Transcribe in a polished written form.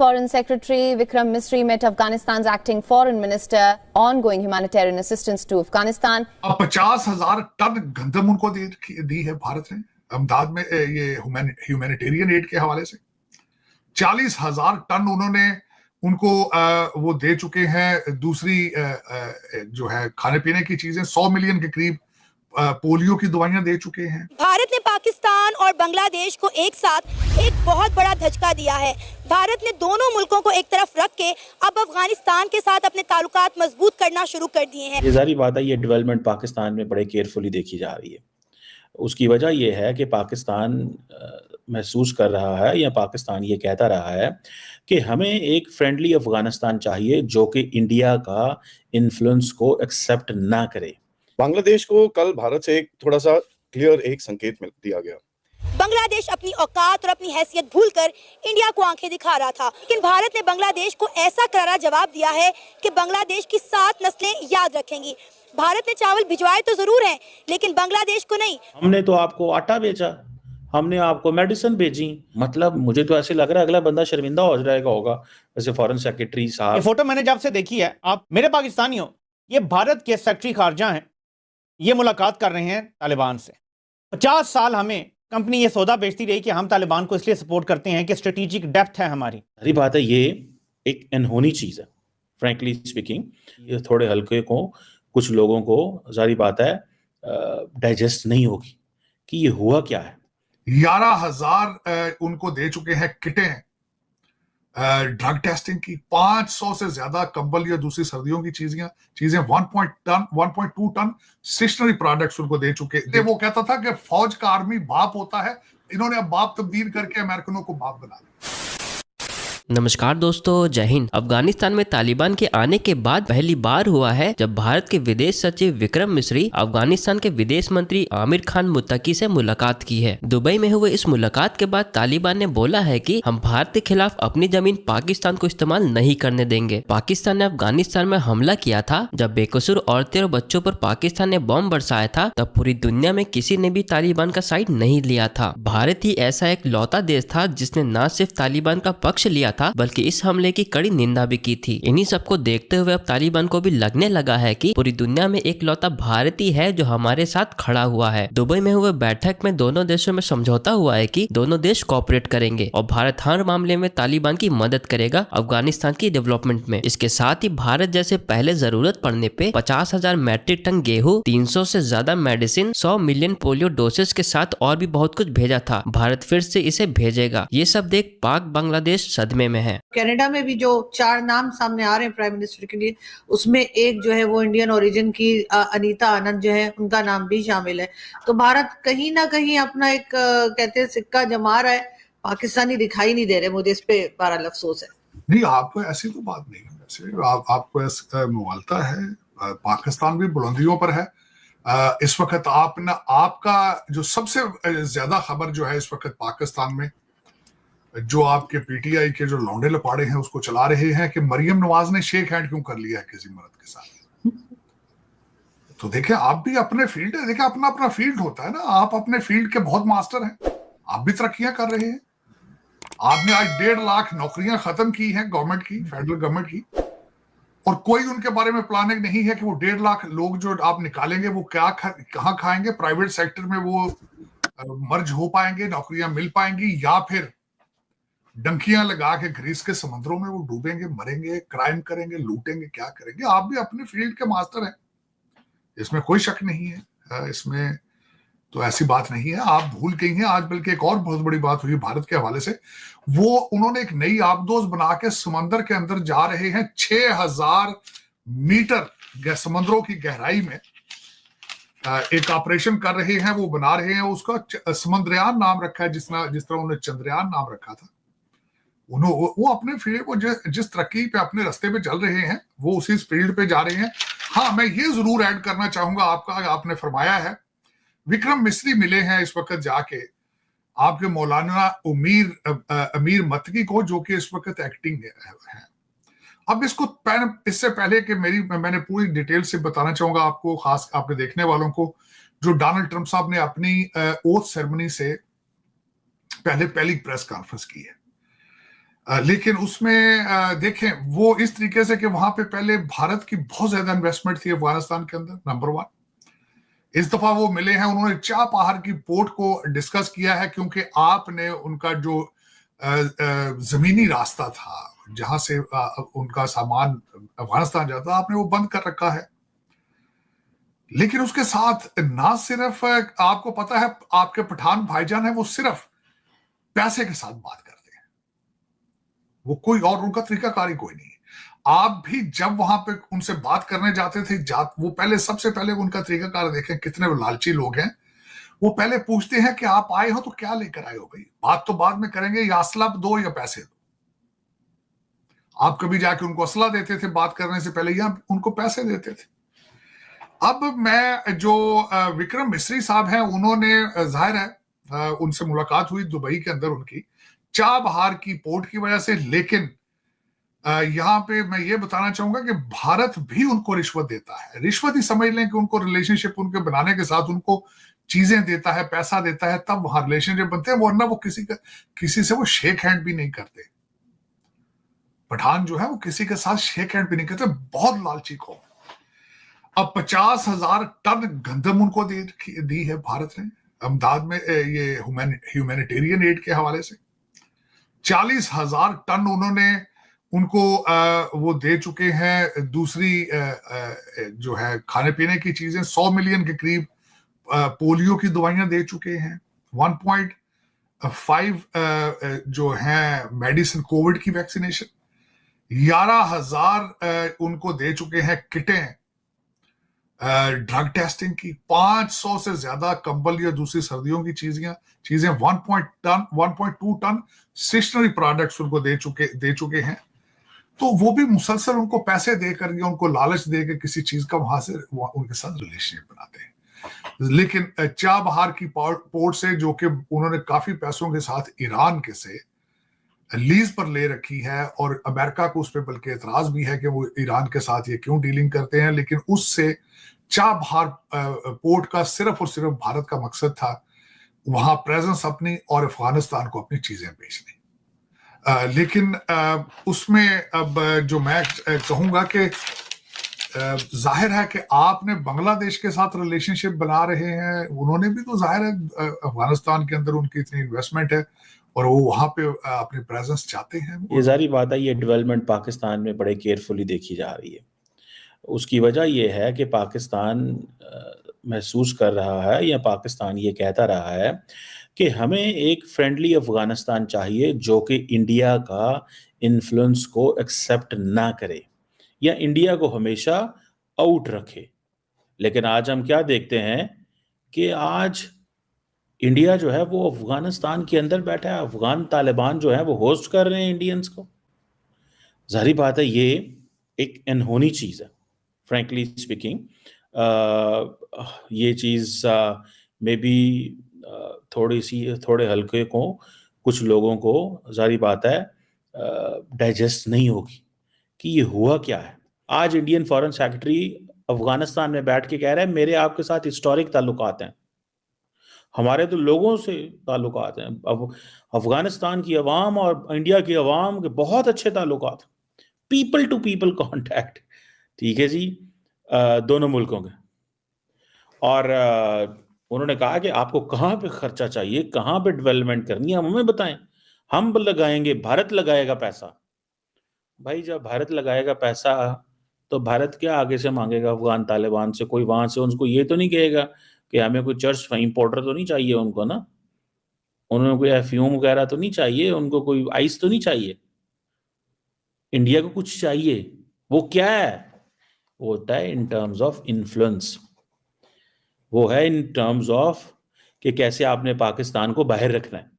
Foreign Secretary Vikram Misri met Afghanistan's acting foreign minister. Ongoing humanitarian assistance to Afghanistan. अब 50,000 ton गंदम उनको दी है भारत ने अहमदाबाद में ये ह्यूमैनिटेरियन एड के हवाले से। 40,000 टन उन्होंने उनको वो दे चुके हैं। दूसरी जो है खाने पीने की चीजें 100 मिलियन के करीब पोलियो की दवाइयां दे चुके हैं। भारत ने पाकिस्तान और बांग्लादेश को एक साथ एक बहुत बड़ा धचका दिया है। भारत ने दोनों मुल्कों को एक तरफ रख के अब अफगानिस्तान के साथ अपने ताल्लुकात मजबूत करना शुरू कर दिए हैं। ये जारी बात है, ये डेवलपमेंट पाकिस्तान में बड़े केयरफुली देखी जा रही है। उसकी वजह यह है कि पाकिस्तान महसूस कर रहा है या पाकिस्तान ये कहता रहा है कि हमें एक फ्रेंडली अफगानिस्तान चाहिए जो कि इंडिया का इन्फ्लुएंस को एक्सेप्ट ना करे। बांग्लादेश को कल भारत से एक थोड़ा सा क्लियर एक संकेत मिल दिया गया। बांग्लादेश अपनी औकात और अपनी हैसियत भूलकर इंडिया को आंखें दिखा रहा था, लेकिन भारत ने बांग्लादेश को ऐसा करारा जवाब दिया है कि बांग्लादेश की 7 नस्लें याद रखेंगी। भारत ने चावल भिजवाए तो जरूर हैं, लेकिन बांग्लादेश को नहीं। हमने तो आपको आटा बेचा, हमने आपको मेडिसिन भेजी। मतलब मुझे तो ऐसे लग रहा है अगला बंदा शर्मिंदा हो जाएगा होगा। वैसे फॉरेन सेक्रेटरी साहब, ये फोटो मैंने जब से देखी है, आप मेरे पाकिस्तानी हो, ये भारत के सेक्रेटरी खारजा हैं, ये मुलाकात कर रहे हैं तालिबान से। 50 साल हमें कंपनी ये सौदा बेचती रही कि हम तालिबान को इसलिए सपोर्ट करते हैं कि स्ट्रेटेजिक डेप्थ है हमारी। सारी बात है, ये एक अनहोनी चीज है फ्रैंकली स्पीकिंग। ये थोड़े हल्के को कुछ लोगों को जारी बात है डाइजेस्ट नहीं होगी कि ये हुआ क्या है। 11,000 उनको दे चुके हैं किटें ड्रग टेस्टिंग की। 500 से ज्यादा कंबल या दूसरी सर्दियों की चीजें 1.2 टन स्टेशनरी प्रोडक्ट्स उनको दे चुके। वो कहता था कि फौज का आर्मी बाप होता है, इन्होंने अब बाप तब्दील करके अमेरिकनों को बाप बना दिया। नमस्कार दोस्तों, जय हिंद। अफगानिस्तान में तालिबान के आने के बाद पहली बार हुआ है जब भारत के विदेश सचिव विक्रम मिस्री अफगानिस्तान के विदेश मंत्री आमिर खान मुत्तकी से मुलाकात की है। दुबई में हुए इस मुलाकात के बाद तालिबान ने बोला है कि हम भारत के खिलाफ अपनी जमीन पाकिस्तान को इस्तेमाल नहीं करने देंगे। पाकिस्तान ने अफगानिस्तान में हमला किया था। जब बेकसूर औरतें और बच्चों पर पाकिस्तान ने बॉम्ब बरसाया था, तब पूरी दुनिया में किसी ने भी तालिबान का साइड नहीं लिया था। भारत ही ऐसा एक लौता देश था जिसने न सिर्फ तालिबान का पक्ष लिया था बल्कि इस हमले की कड़ी निंदा भी की थी। इन्हीं सबको देखते हुए अब तालिबान को भी लगने लगा है कि पूरी दुनिया में एक लौता भारत ही है जो हमारे साथ खड़ा हुआ है। दुबई में हुए बैठक में दोनों देशों में समझौता हुआ है कि दोनों देश कोऑपरेट करेंगे और भारत हर मामले में तालिबान की मदद करेगा अफगानिस्तान की डेवलपमेंट में। इसके साथ ही भारत जैसे पहले जरूरत पड़ने पे 50,000 मैट्रिक टन गेहूं, 300 से ज्यादा मेडिसिन, 100 मिलियन पोलियो डोसेज के साथ और भी बहुत कुछ भेजा था। भारत फिर से इसे भेजेगा। ये सब देख पाक बांग्लादेश सदमे में है। कनाडा में भी जो 4 नाम सामने आ रहे हैं प्राइम मिनिस्टर के लिए, उसमें एक जो है वो इंडियन ओरिजिन की अनीता आनंद जो है, उनका नाम भी शामिल है। तो भारत कहीं ना कहीं अपना एक कहते हैं सिक्का जमा रहा है। पाकिस्तानी दिखाई नहीं दे रहे। मुझे इस पे बड़ा अफसोस है। नहीं, आपको ऐसी तो बात नहीं है। वैसे आपको ऐसा मुगालता है। पाकिस्तान भी बुलंदियों पर है इस वक्त। आपका जो सबसे ज्यादा खबर जो है इस वक्त पाकिस्तान में, जो आपके पीटीआई के जो लौंडे लपाड़े हैं उसको चला रहे हैं कि मरियम नवाज ने शेक हैंड क्यों कर लिया है किसी मर्द के साथ। तो देखें, आप भी अपने फील्ड है, देखें अपना अपना फील्ड होता है ना। आप अपने फील्ड के बहुत मास्टर हैं, आप भी तरक्कियां कर रहे हैं। आपने आज 1.5 लाख नौकरियां खत्म की हैं गवर्नमेंट की, फेडरल गवर्नमेंट की, और कोई उनके बारे में प्लानिंग नहीं है कि वो 1.5 लाख लोग जो आप निकालेंगे वो कहाँ खाएंगे। प्राइवेट सेक्टर में वो मर्ज हो पाएंगे, नौकरियां मिल पाएंगी, या फिर डंकियां लगा के ग्रीस के समुद्रों में वो डूबेंगे, मरेंगे, क्राइम करेंगे, लूटेंगे, क्या करेंगे। आप भी अपने फील्ड के मास्टर हैं, इसमें कोई शक नहीं है। इसमें तो ऐसी बात नहीं है। आप भूल गई हैं। आज बल्कि एक और बहुत बड़ी बात हुई भारत के हवाले से। वो उन्होंने एक नई आबदोज बना के समंदर के अंदर जा रहे हैं। 6,000 मीटर समंदरों की गहराई में एक ऑपरेशन कर रहे हैं, वो बना रहे हैं। उसका समंद्रयान नाम रखा है, जिस तरह उन्होंने चंद्रयान नाम रखा था। वो अपने फील्ड को जिस तरक्की पे अपने रास्ते पे चल रहे हैं, वो उसी फील्ड पे जा रहे हैं। हाँ, मैं ये जरूर ऐड करना चाहूंगा, आपने फरमाया है विक्रम मिस्री मिले हैं इस वक्त जाके आपके मौलाना अमीर मत्तकी को, जो कि इस वक्त एक्टिंग है। अब इससे पहले कि मैंने पूरी डिटेल से बताना चाहूंगा आपको, खास आपके देखने वालों को, जो डोनाल्ड ट्रंप साहब ने अपनी ओथ सेरेमनी से पहले पहली प्रेस कॉन्फ्रेंस की है। लेकिन उसमें देखें वो इस तरीके से कि वहां पे पहले भारत की बहुत ज्यादा इन्वेस्टमेंट थी अफगानिस्तान के अंदर, नंबर 1। इस दफा वो मिले हैं, उन्होंने चाबहार की पोर्ट को डिस्कस किया है, क्योंकि आपने उनका जो जमीनी रास्ता था जहां से उनका सामान अफगानिस्तान जाता, आपने वो बंद कर रखा है। लेकिन उसके साथ ना सिर्फ आपको पता है आपके पठान भाईजान है वो सिर्फ पैसे के साथ बात करते हैं, वो कोई और उनका तरीकाकार ही कोई नहीं है। आप भी जब वहां पे उनसे बात करने जाते थे, वो पहले सबसे पहले उनका तरीकाकार देखें कितने लालची लोग हैं। वो पहले पूछते हैं कि आप आए हो तो क्या लेकर आए हो भाई, बात तो बाद में करेंगे, या असला दो या पैसे दो। आप कभी जाके उनको असला देते थे बात करने से पहले, या उनको पैसे देते थे। अब मैं जो विक्रम मिस्री साहब हैं, उन्होंने जाहिर है उनसे मुलाकात हुई दुबई के अंदर उनकी चाबहार की पोर्ट की वजह से। लेकिन यहां पे मैं ये बताना चाहूंगा कि भारत भी उनको रिश्वत देता है। रिश्वत ही समझ लें कि उनको रिलेशनशिप उनके बनाने के साथ उनको चीजें देता है, पैसा देता है, तब वहां रिलेशनशिप बनते हैं, वरना वो किसी से वो शेक हैंड भी नहीं करते। पठान जो है वो किसी के साथ शेक हैंड भी नहीं करते, बहुत लालची कौम। अब 50,000 टन गंदम उनको दी है भारत ने अमदाद में, ये ह्यूमैनिटेरियन एड के हवाले से। 40,000 टन उन्होंने उनको वो दे चुके हैं। दूसरी जो है खाने पीने की चीजें 100 मिलियन के करीब पोलियो की दवाइयां दे चुके हैं। 1.5 जो है मेडिसिन कोविड की वैक्सीनेशन। 11,000 उनको दे चुके हैं किटें ड्रग टेस्टिंग की। 500 से ज्यादा कंबल या दूसरी सर्दियों की चीजें 1.2 टन स्टेशनरी प्रोडक्ट्स उनको दे चुके हैं। तो वो भी मुसलसल उनको पैसे देकर या उनको लालच देकर किसी चीज का वहां से उनके साथ रिलेशनशिप बनाते हैं। लेकिन चाबहार की पोर्ट से, जो कि उन्होंने काफी पैसों के साथ ईरान के से लीज पर ले रखी है, और अमेरिका को उस पर बल्कि एतराज भी है कि वो ईरान के साथ ये क्यों डीलिंग करते हैं, लेकिन उससे चाबहार पोर्ट का सिर्फ और सिर्फ भारत का मकसद था वहां प्रेजेंस अपनी और अफगानिस्तान को अपनी चीजें बेचनी। लेकिन उसमें अब जो मैं कहूंगा कि जाहिर है कि आपने बांग्लादेश के साथ रिलेशनशिप बना रहे हैं, उन्होंने भी तो जाहिर है अफगानिस्तान के अंदर उनकी इतनी इन्वेस्टमेंट है और वो वहां पे अपनी प्रेजेंस चाहते हैं। ये जारी बात है, ये डेवलपमेंट पाकिस्तान में बड़े केयरफुली देखी जा रही है। उसकी वजह ये है कि पाकिस्तान महसूस कर रहा है, या पाकिस्तान ये कहता रहा है कि हमें एक फ्रेंडली अफगानिस्तान चाहिए जो कि इंडिया का इन्फ्लुएंस को एक्सेप्ट ना करे या इंडिया को हमेशा आउट रखे। लेकिन आज हम क्या देखते हैं कि आज इंडिया जो है वो अफगानिस्तान के अंदर बैठा है। अफगान तालिबान जो है वो होस्ट कर रहे हैं इंडियंस को। जाहिर बात है ये एक अनहोनी चीज़ है, फ्रैंकली स्पीकिंग। ये चीज़ में भी थोड़े हल्के को कुछ लोगों को जाहिर बात है डाइजेस्ट नहीं होगी कि ये हुआ क्या है। आज इंडियन फॉरेन सेक्रेटरी अफगानिस्तान में बैठ के कह रहे हैं मेरे आपके साथ हिस्टोरिक ताल्लुकात हैं, हमारे तो लोगों से ताल्लुकात हैं। अब अफगानिस्तान की अवाम और इंडिया की अवाम के बहुत अच्छे ताल्लुकात, पीपल टू पीपल कॉन्टैक्ट, ठीक है जी, दोनों मुल्कों के। और उन्होंने कहा कि आपको कहाँ पे खर्चा चाहिए, कहाँ पे डेवलपमेंट करनी है, हम हमें बताएं, हम लगाएंगे, भारत लगाएगा पैसा। भाई जब भारत लगाएगा पैसा तो भारत क्या आगे से मांगेगा अफगान तालिबान से? कोई वहां से उनको ये तो नहीं कहेगा कि हमें कोई चर्च इंपोर्टर तो नहीं चाहिए उनको ना, उन्होंने कोई एफ्यूम वगैरह तो नहीं चाहिए, उनको कोई आइस तो नहीं चाहिए। इंडिया को कुछ चाहिए, वो क्या है? वो होता है इन टर्म्स ऑफ इन्फ्लुएंस, वो है इन टर्म्स ऑफ कि कैसे आपने पाकिस्तान को बाहर रखना है।